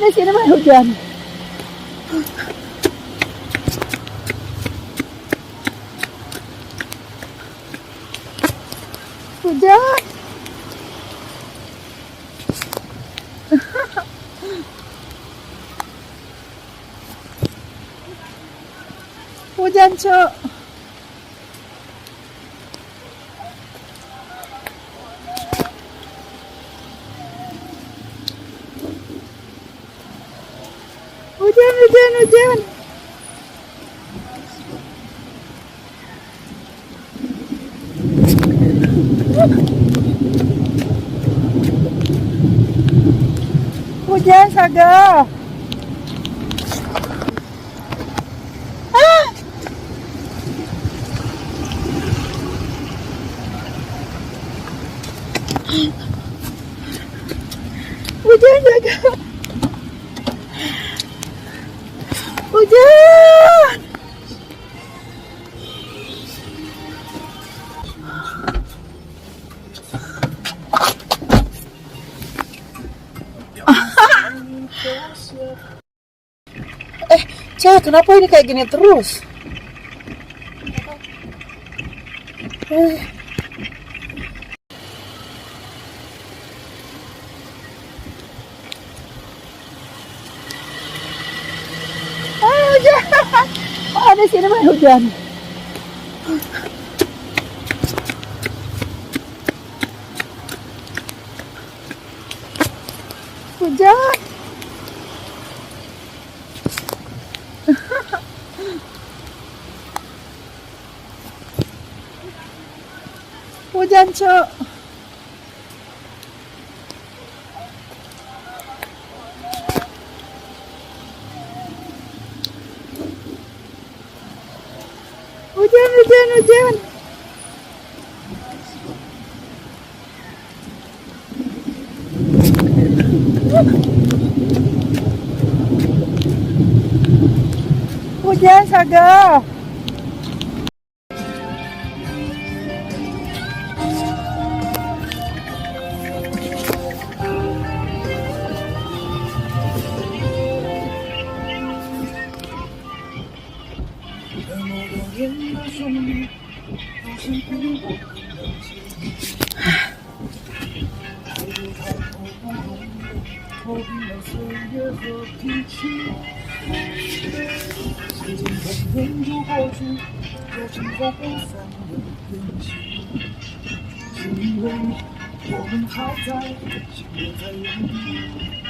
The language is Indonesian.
di sini mah hujan. Hujan. Hujan, Cok. Hujan, hujan, hujan. Hujan, Saga. Hujan, Saga. Hujan. Cek, kenapa ini kayak gini terus? Hujan. Di sini mah hujan. Hujan. Hujan, Cok. Hujan, hujan, hujan. Hujan, Saga.是因为我们还在，心留在原地。